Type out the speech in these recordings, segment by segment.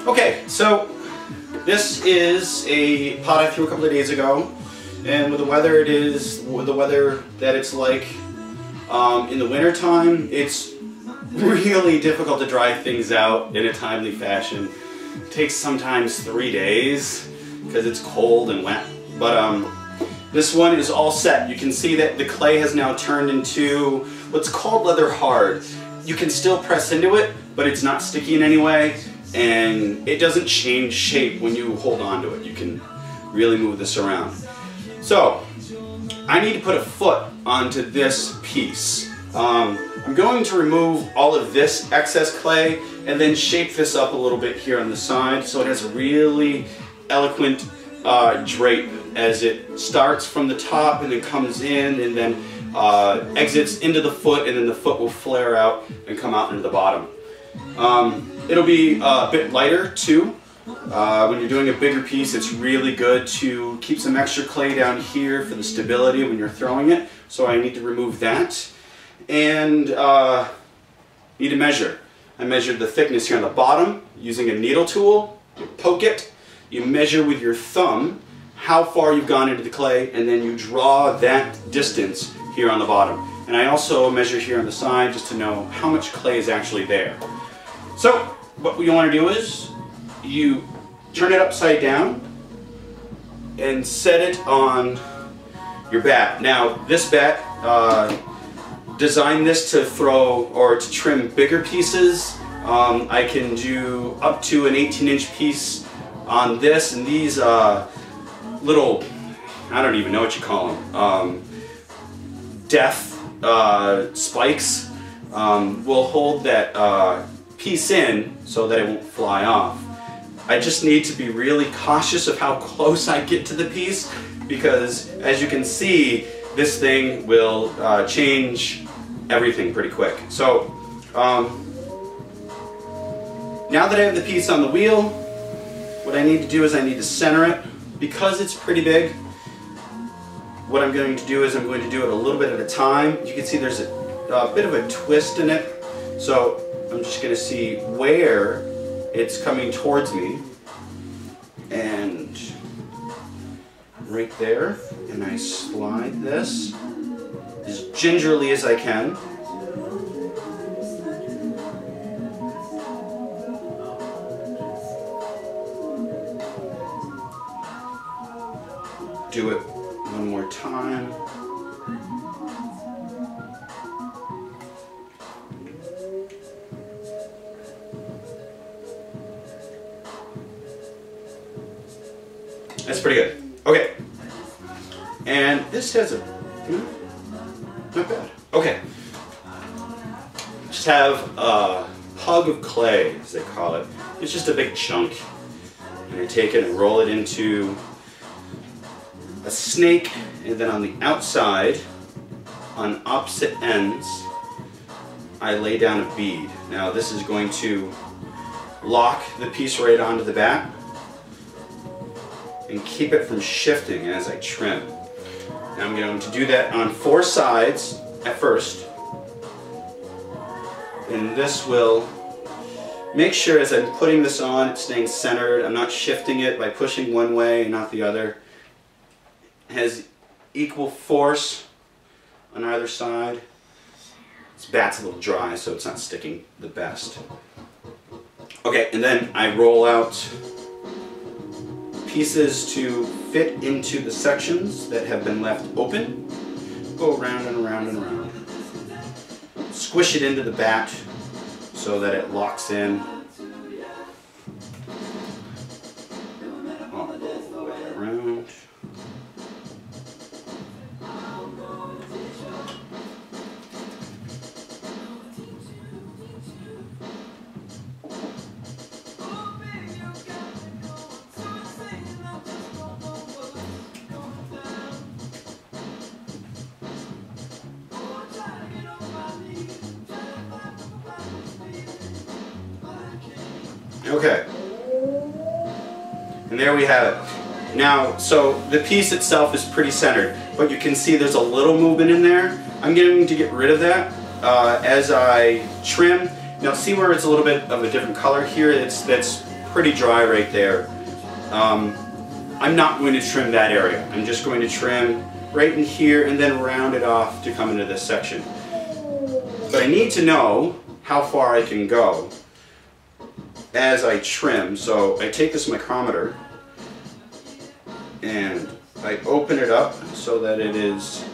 Okay, so this is a pot I threw a couple of days ago, and with the weather that it's like in the winter time, it's really difficult to dry things out in a timely fashion. It takes sometimes 3 days because it's cold and wet. But this one is all set. You can see that the clay has now turned into what's called leather hard. You can still press into it, but it's not sticky in any way, and it doesn't change shape when you hold on to it. You can really move this around. So I need to put a foot onto this piece. I'm going to remove all of this excess clay and then shape this up a little bit here on the side so it has a really eloquent drape as it starts from the top and then comes in and then exits into the foot, and then the foot will flare out and come out into the bottom. It'll be a bit lighter too. When you're doing a bigger piece, it's really good to keep some extra clay down here for the stability when you're throwing it. So I need to remove that. And need to measure. I measured the thickness here on the bottom using a needle tool. You poke it, you measure with your thumb how far you've gone into the clay, and then you draw that distance here on the bottom. And I also measure here on the side just to know how much clay is actually there. So what you want to do is you turn it upside down and set it on your bat. Now this bat, designed this to throw or to trim bigger pieces. I can do up to an 18-inch piece on this, and these little, I don't even know what you call them, death spikes will hold that piece in so that it won't fly off. I just need to be really cautious of how close I get to the piece, because as you can see, this thing will change everything pretty quick. So now that I have the piece on the wheel, what I need to do is I need to center it. Because it's pretty big, what I'm going to do is I'm going to do it a little bit at a time. You can see there's a bit of a twist in it. So I'm just going to see where it's coming towards me. And right there. And I slide this as gingerly as I can. Do it one more time. That's pretty good. Okay. And this has a, not bad. Okay. Just have a hug of clay, as they call it. It's just a big chunk. And I take it and roll it into a snake, and then on the outside, on opposite ends, I lay down a bead. Now this is going to lock the piece right onto the bat and keep it from shifting as I trim. Now I'm going to do that on 4 sides at first, and this will make sure as I'm putting this on, it's staying centered. I'm not shifting it by pushing one way and not the other. Has equal force on either side. This bat's a little dry, so it's not sticking the best. Okay, and then I roll out pieces to fit into the sections that have been left open. Go around and around and around. Squish it into the bat so that it locks in. All the way around. Okay, and there we have it. Now, so the piece itself is pretty centered, but you can see there's a little movement in there. I'm going to get rid of that as I trim, now see where it's a little bit of a different color here? That's pretty dry right there. I'm not going to trim that area. I'm just going to trim right in here and then round it off to come into this section. But I need to know how far I can go as I trim. So I take this micrometer and I open it up so that it is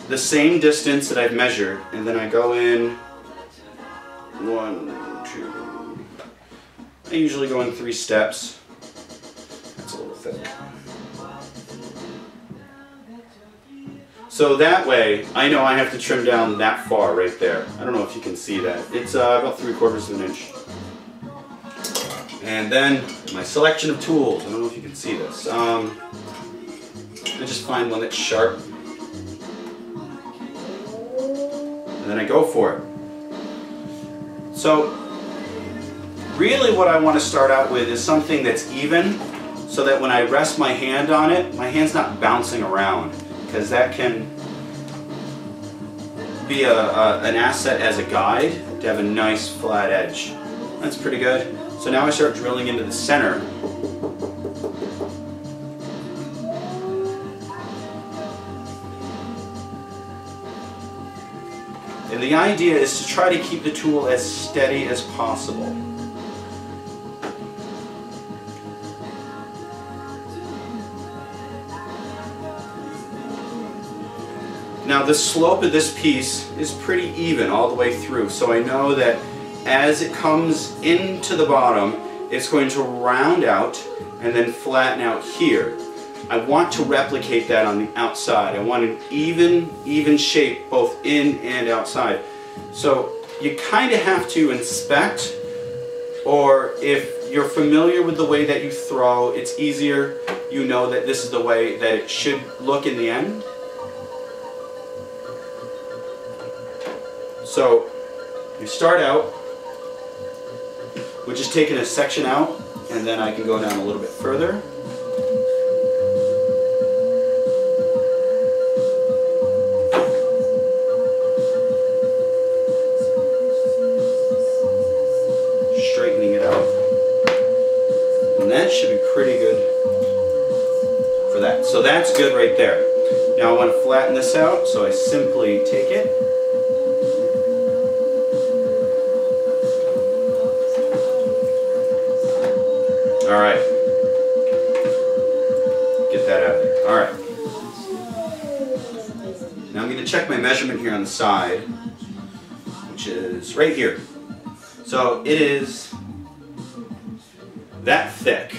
the same distance that I've measured, and then I go in 1, 2. I usually go in 3 steps. That's a little thick. So that way, I know I have to trim down that far right there. I don't know if you can see that. It's about 3/4 of an inch. And then my selection of tools. I don't know if you can see this. I just find one that's sharp. And then I go for it. So really what I want to start out with is something that's even, so that when I rest my hand on it, my hand's not bouncing around, because that can be an asset as a guide to have a nice flat edge. That's pretty good. So now I start drilling into the center. And the idea is to try to keep the tool as steady as possible. Now the slope of this piece is pretty even all the way through, so I know that as it comes into the bottom, it's going to round out and then flatten out here. I want to replicate that on the outside. I want an even shape both in and outside. So you kind of have to inspect, or if you're familiar with the way that you throw, it's easier, you know that this is the way that it should look in the end. So you start out with just taking a section out, and then I can go down a little bit further. Straightening it out. And that should be pretty good for that. So that's good right there. Now I want to flatten this out, so I simply take it. Alright. Get that out of there. Alright. Now I'm going to check my measurement here on the side, which is right here. So it is that thick.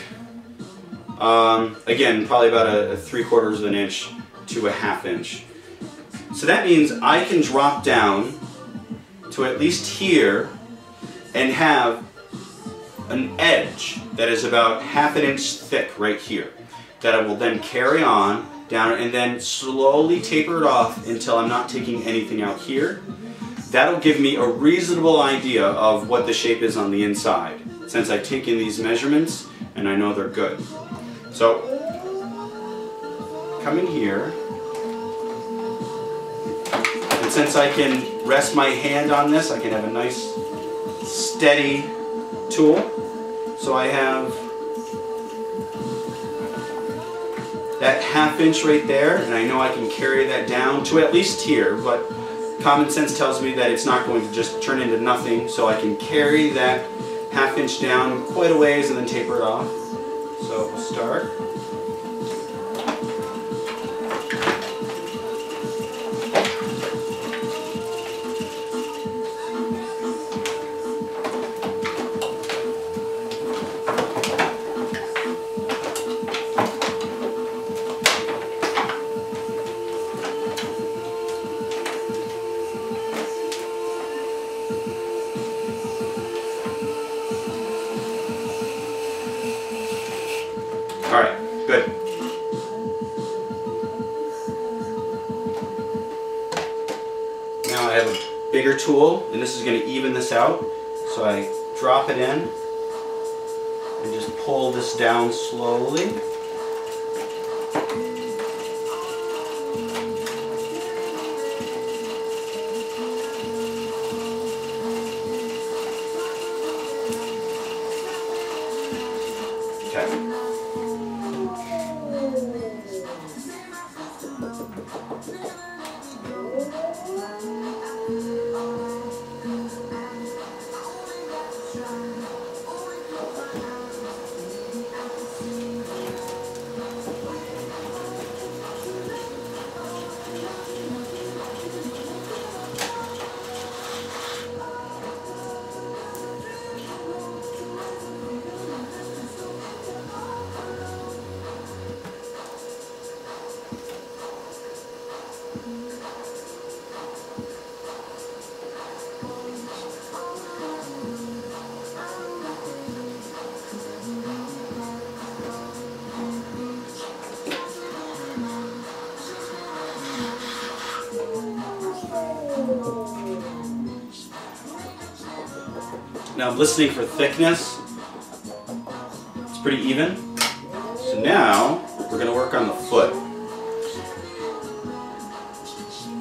Again, probably about a 3/4 of an inch to a 1/2 inch. So that means I can drop down to at least here and have an edge that is about 1/2 inch thick right here, that I will then carry on down and then slowly taper it off until I'm not taking anything out here. That'll give me a reasonable idea of what the shape is on the inside, since I've taken these measurements and I know they're good. So come in here, and since I can rest my hand on this, I can have a nice steady tool. So I have that 1/2 inch right there, and I know I can carry that down to at least here, but common sense tells me that it's not going to just turn into nothing, so I can carry that 1/2 inch down quite a ways and then taper it off. So we'll start. Alright, good. Now I have a bigger tool, and this is going to even this out. So I drop it in and just pull this down slowly. Now I'm listening for thickness. It's pretty even. So now we're going to work on the foot.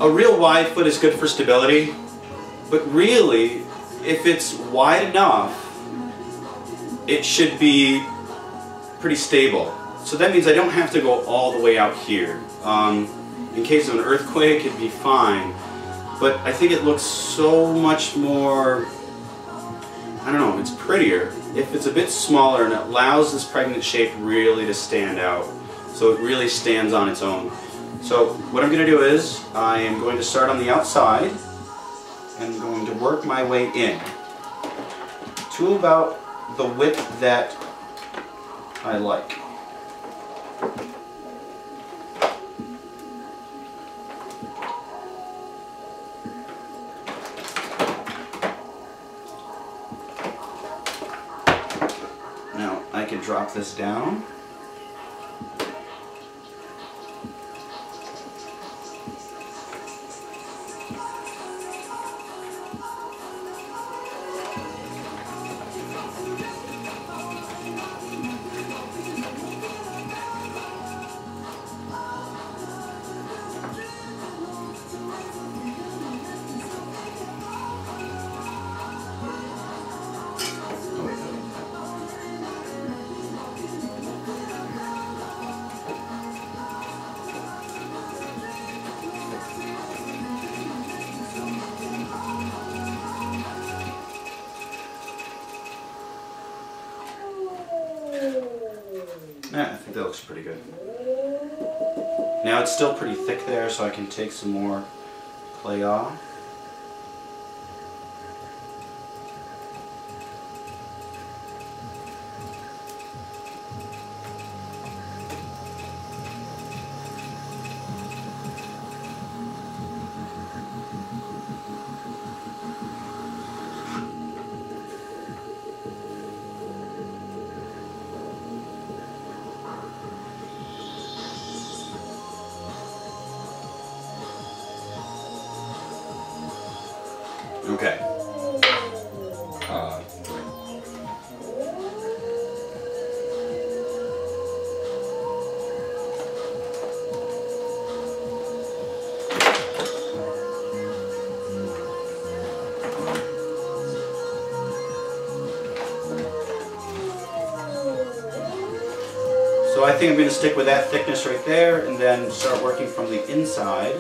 A real wide foot is good for stability, but really, if it's wide enough, it should be pretty stable. So that means I don't have to go all the way out here. In case of an earthquake, it'd be fine. But I think it looks so much more, I don't know, it's prettier if it's a bit smaller and it allows this pregnant shape really to stand out. So it really stands on its own. So what I'm going to do is I am going to start on the outside and going to work my way in to about the width that I like. Now I can drop this down. Yeah, I think that looks pretty good. Now it's still pretty thick there, so I can take some more clay off. Okay. So I think I'm going to stick with that thickness right there and then start working from the inside.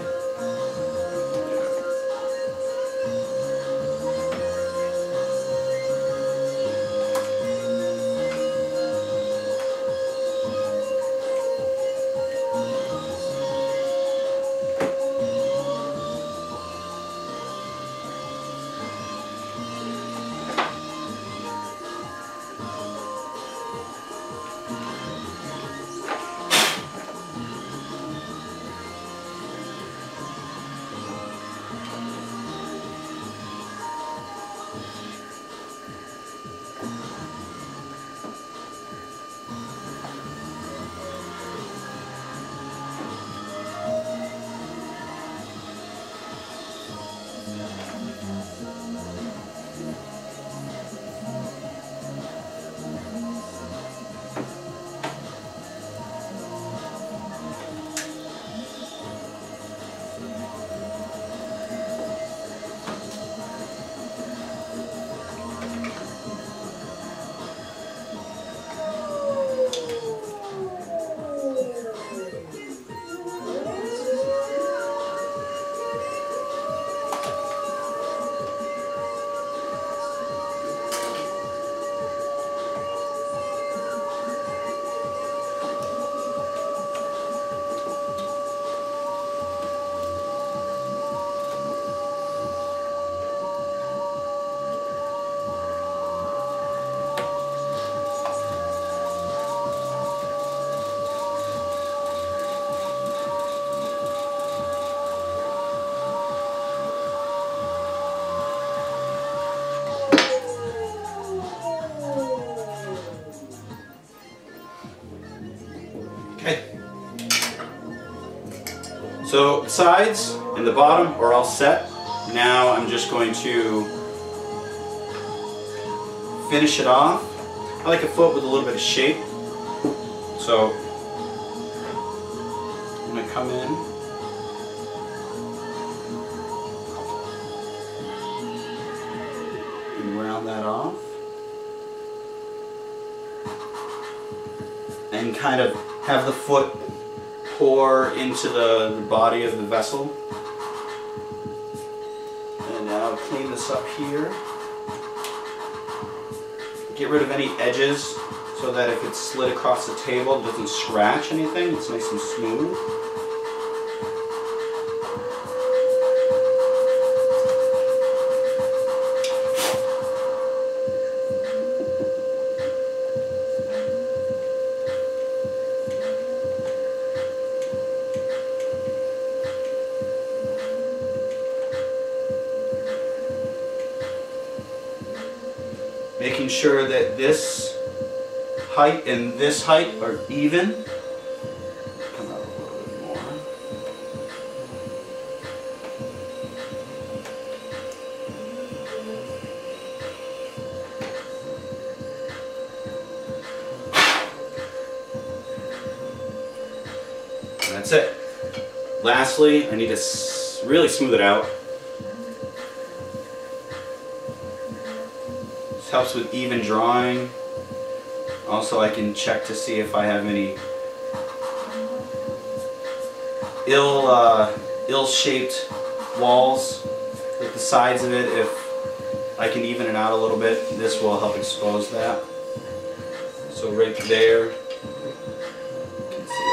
So the sides and the bottom are all set. Now I'm just going to finish it off. I like a foot with a little bit of shape. So I'm going to come in. And round that off. And kind of have the foot pour into the body of the vessel. And now clean this up here. Get rid of any edges so that if it's slid across the table, it doesn't scratch anything. It's nice and smooth. Making sure that this height and this height are even. Come out a little bit more. And that's it. Lastly, I need to really smooth it out. Helps with even drawing. Also, I can check to see if I have any ill-shaped walls, like the sides of it. If I can even it out a little bit, this will help expose that. So right there, you can see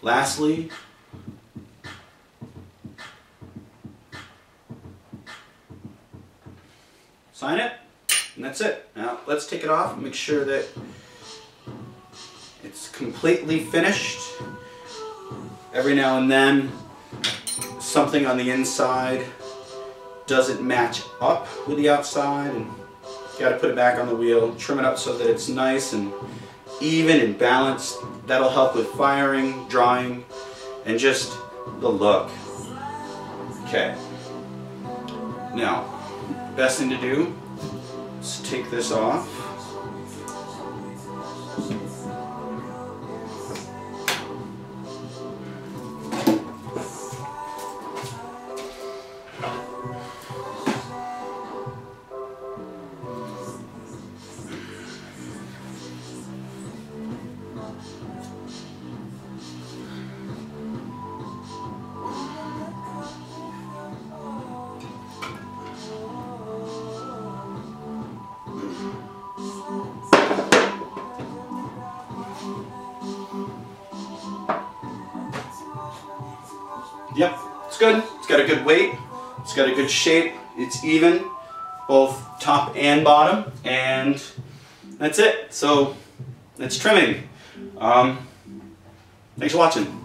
lastly, sign it, and that's it. Now let's take it off and make sure that it's completely finished. Every now and then something on the inside doesn't match up with the outside, and you got to put it back on the wheel, trim it up so that it's nice and even and balanced. That'll help with firing, drawing, and just the look. Okay. Now, best thing to do is take this off. Yep, it's good. It's got a good weight. It's got a good shape. It's even, both top and bottom, and that's it. So that's trimming. Thanks for watching.